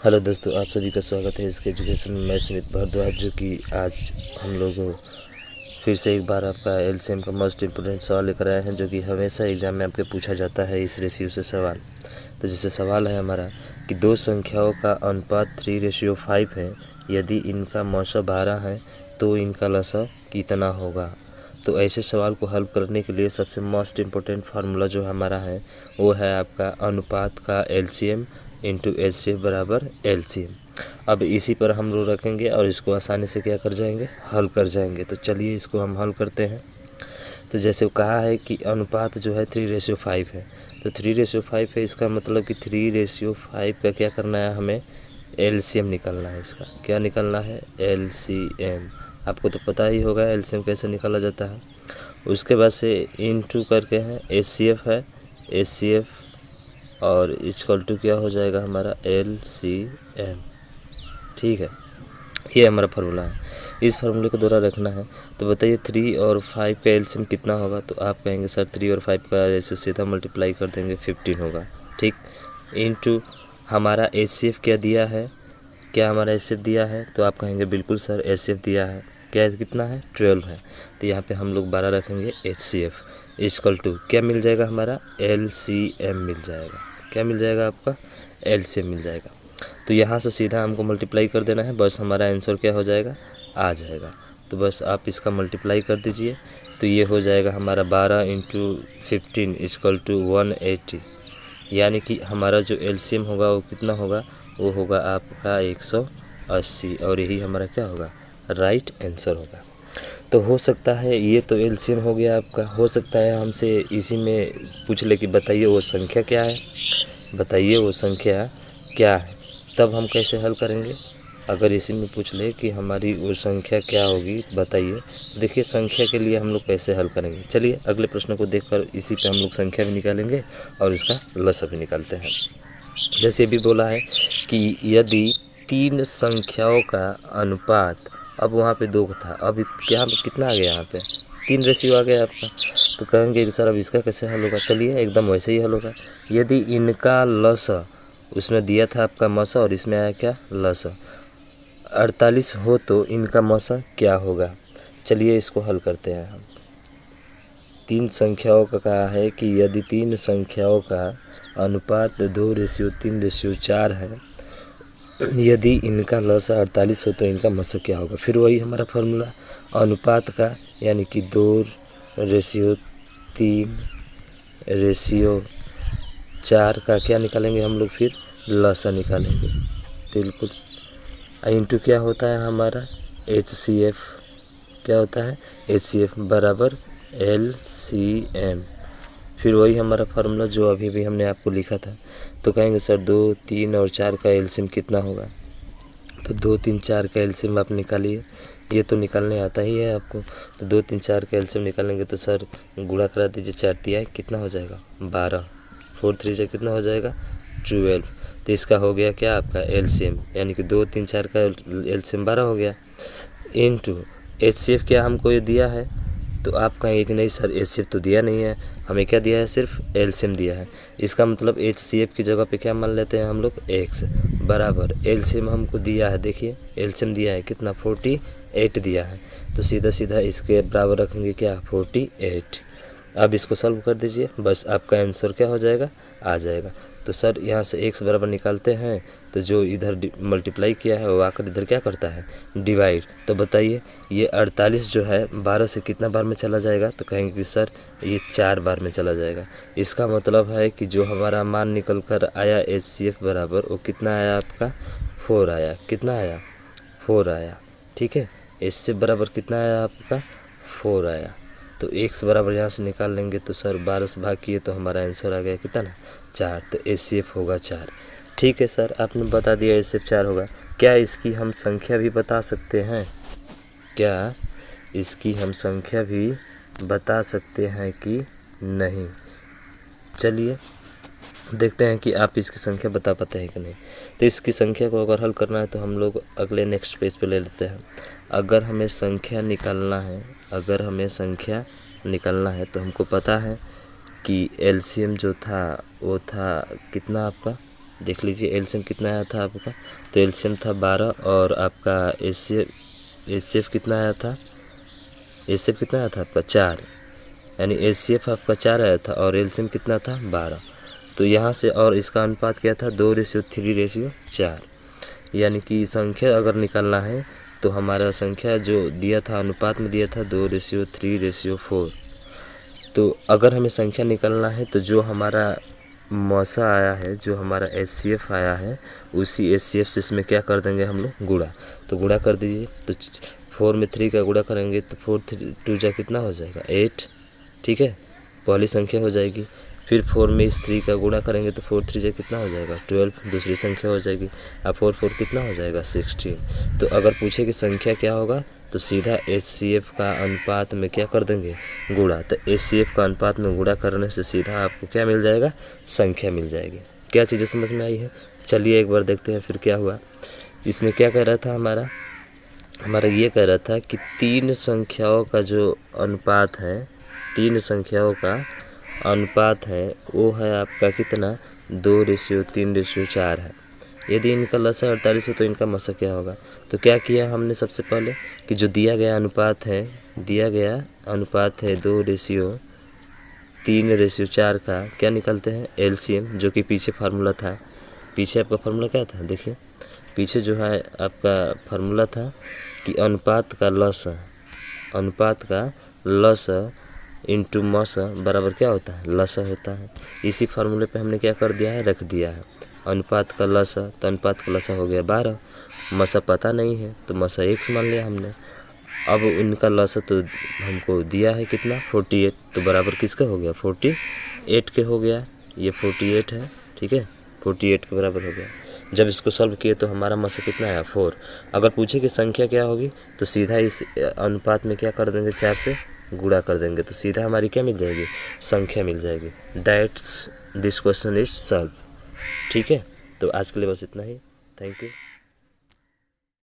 Hello दोस्तों, आप सभी का स्वागत है इसके एजुकेशन में। मैं सुमित भारद्वाज, जो कि आज हम लोग फिर से एक बार आपका एलसीएम का मोस्ट इम्पोर्टेंट सवाल लेकर आए हैं, जो कि हमेशा एग्जाम में आपके पूछा जाता है इस रेशियो से सवाल। तो जैसे सवाल है हमारा कि दो संख्याओं का अनुपात 3:5 है, यदि इनका मौसा 12 है तो इनका लसा कितना होगा। तो ऐसे सवाल को हल करने के लिए सबसे मोस्ट इम्पोर्टेंट फार्मूला जो हमारा है वो है आपका अनुपात का एलसीएम इंटू एचसीएफ बराबर एलसीएम। अब इसी पर हम लोग रखेंगे और इसको आसानी से क्या कर जाएंगे, हल कर जाएंगे। तो चलिए इसको हम हल करते हैं। तो जैसे कहा है कि अनुपात जो है 3:5 है, तो 3:5 है, इसका मतलब कि 3:5 का क्या करना है, हमें एलसीएम निकालना है। इसका क्या निकालना है, एलसीएम। आपको तो पता ही होगा एलसीएम कैसे निकाला जाता है। उसके बाद से इनटू करके है एचसीएफ है, एचसीएफ और इक्वल टू क्या हो जाएगा हमारा एलसीएम। ठीक है, ये हमारा फार्मूला है। इस फार्मूले को दोहरा रखना है। तो बताइए 3 और 5 का एलसीएम कितना होगा। तो आप कहेंगे सर 3 और 5 का रेशियो सीधा मल्टीप्लाई कर देंगे 15 होगा। ठीक, इनटू हमारा एचसीएफ क्या दिया है, क्या हमारा एचसीएफ दिया है। तो आप कहेंगे बिल्कुल सर एचसीएफ दिया है, क्या कितना है 12 है। तो यहाँ पे हम लोग 12 रखेंगे। एचसीएफ इक्वल टू क्या मिल जाएगा हमारा एलसीएम मिल जाएगा। क्या मिल जाएगा आपका एलसीएम मिल जाएगा। तो यहाँ से सीधा हमको मल्टीप्लाई कर देना है, बस हमारा आंसर क्या हो जाएगा, आ जाएगा। तो बस आप इसका मल्टीप्लाई कर दीजिए। तो ये हो जाएगा हमारा 12 इंटू 15 इक्वल टू 180, यानी कि हमारा जो एलसीएम होगा वो कितना होगा, वो होगा आपका 180। और यही हमारा क्या होगा, राइट आंसर होगा। तो हो सकता है ये तो एलसीएम हो गया आपका। हो सकता है हमसे इसी में पूछ ले कि बताइए वो संख्या क्या है, बताइए वो संख्या क्या है। तब हम कैसे हल करेंगे, अगर इसी में पूछ ले कि हमारी वो संख्या क्या होगी बताइए। देखिए संख्या के लिए हम लोग कैसे हल करेंगे। चलिए अगले प्रश्न को देखकर इसी पे हम लोग संख्या भी निकालेंगे और इसका लसा भी निकालते हैं। जैसे भी बोला है कि यदि 3 संख्याओं का अनुपात, अब वहाँ पे 2 था, अब यहाँ पे कितना आ गया, यहाँ पे 3 रेशियो आ गया आपका। तो कहेंगे कि सर अब इसका कैसे हल होगा। चलिए एकदम वैसे ही हल होगा। यदि इनका लसा, उसमें दिया था आपका मसा और इसमें आया क्या लसा, 48 हो तो इनका मसा क्या होगा। चलिए इसको हल करते हैं हम। 3 संख्याओं का कहा है कि यदि 3 संख्याओं का अनुपात 2:3:4 है, यदि इनका लसा 48 हो तो इनका मसा क्या होगा। फिर वही हमारा फार्मूला अनुपात का, यानी कि 2:3:4 का क्या निकालेंगे हम लोग, फिर लसा निकालेंगे। बिल्कुल, इंटू क्या होता है हमारा एचसीएफ, क्या होता है एचसीएफ बराबर एलसीएम। फिर वही हमारा फार्मूला जो अभी भी हमने आपको लिखा था। तो कहेंगे सर 2, 3 और 4 का एलसीएम कितना होगा। तो 2, 3, 4 का एलसीएम आप निकालिए। ये तो निकालने आता ही है आपको। तो 2, 3, 4 का एलसीएम निकालेंगे तो सर गुणा करा दीजिए, 4 तिया कितना हो जाएगा 12, 4 3 से कितना हो जाएगा 12। तो इसका हो गया क्या आपका एलसीएम, यानी कि 2, 3, 4 का एलसीएम 12 हो गया। इनटू एचसीएफ क्या हमको ये दिया है। तो आप कहेंगे कि नहीं सर एचसीएफ तो दिया नहीं है, हमें क्या दिया है, सिर्फ एलसीएम दिया है। इसका मतलब एचसीएफ की जगह पे क्या मान लेते हैं हम लोग, एक्स बराबर एलसीएम हमको दिया है। देखिए एलसीएम दिया है कितना, 48 दिया है। तो सीधा सीधा इसके बराबर रखेंगे क्या, 48। अब इसको सॉल्व कर दीजिए, बस आपका आंसर क्या हो जाएगा, आ जाएगा। तो सर यहाँ से एक्स बराबर निकालते हैं तो जो इधर मल्टीप्लाई किया है वो आकर इधर क्या करता है, डिवाइड। तो बताइए ये 48 जो है 12 से कितना बार में चला जाएगा। तो कहेंगे कि सर ये 4 बार में चला जाएगा। इसका मतलब है कि जो हमारा मान निकल कर आया एचसीएफ बराबर, वो कितना आया आपका 4 आया। कितना आया, 4 आया। ठीक है, एचसीएफ बराबर कितना आया आपका 4 आया। तो एक्स बराबर यहाँ से निकाल लेंगे तो सर 12 से भाग किए तो हमारा आंसर आ गया कितना, 4। तो एचसीएफ होगा 4। ठीक है सर, आपने बता दिया एचसीएफ 4 होगा। क्या इसकी हम संख्या भी बता सकते हैं, क्या इसकी हम संख्या भी बता सकते हैं कि नहीं। चलिए देखते हैं कि आप इसकी संख्या बता पाते हैं कि नहीं। तो इसकी संख्या को अगर हल करना है तो हम लोग अगले नेक्स्ट पेज पे ले लेते हैं। अगर हमें संख्या निकालना है, अगर हमें संख्या निकालना है तो हमको पता है कि एलसीएम जो था वो था कितना आपका देख लीजिए एलसीएम कितना आया था आपका, तो एलसीएम था 12 और आपका एचसीएफ कितना आया था, एचसीएफ कितना आया था आपका 4, यानी एचसीएफ आपका 4 आया था और एलसीएम कितना था 12। तो यहाँ से और इसका अनुपात क्या था 2:3:4, यानी कि संख्या अगर निकालना है तो हमारा संख्या जो दिया था अनुपात में दिया था 2:3:4। तो अगर हमें संख्या निकालना है तो जो हमारा मौसा आया है, जो हमारा एचसीएफ आया है, उसी एचसीएफ से इसमें क्या कर देंगे हम लोग गुणा। तो गुणा कर दीजिए, तो 4 में 3 का गुणा करेंगे तो 4 2 जा कितना हो जाएगा 8, ठीक है, पहली संख्या हो जाएगी। फिर 4 में इस 3 का गुणा करेंगे तो 4 3 जा कितना हो जाएगा 12, दूसरी संख्या हो जाएगी। अब 4 4 कितना हो जाएगा 16। तो अगर पूछे कि संख्या क्या होगा तो सीधा एचसीएफ का अनुपात में क्या कर देंगे गुणा। तो एचसीएफ का अनुपात में गुणा करने से सीधा आपको क्या मिल जाएगा, संख्या मिल जाएगी। क्या चीज़ें समझ में आई है, चलिए एक बार देखते हैं फिर क्या हुआ। इसमें क्या कह रहा था हमारा ये कह रहा था कि 3 संख्याओं का जो अनुपात है, 3 संख्याओं का अनुपात है वो है आपका कितना 2:3:4 है। यदि इनका लसा 48 है तो इनका मसा क्या होगा। तो क्या किया हमने सबसे पहले कि जो दिया गया अनुपात है 2:3:4 का क्या निकलते हैं एलसीएम, जो कि पीछे फार्मूला था। पीछे आपका फार्मूला क्या था, देखिए पीछे जो है आपका फार्मूला था कि अनुपात का लसा इंटू मसा बराबर क्या होता है लसा होता है। इसी फार्मूले पे हमने क्या कर दिया है, रख दिया है अनुपात का लसा, तो अनुपात का लसा हो गया 12, मसा पता नहीं है तो मसा x मान लिया हमने। अब इनका लसा तो हमको दिया है कितना 48, तो बराबर किसका हो गया 48 के हो गया, ये 48 है, ठीक है 48 के बराबर हो गया। जब इसको सॉल्व किए तो हमारा मसा कितना आया 4। अगर पूछे कि संख्या क्या होगी तो सीधा इस अनुपात में क्या कर देंगे 4 से गुणा कर देंगे, तो सीधा हमारी क्या मिल जाएगी संख्या मिल जाएगी। That's this question is solve, ठीक है। तो आज के लिए बस इतना ही, थैंक यू।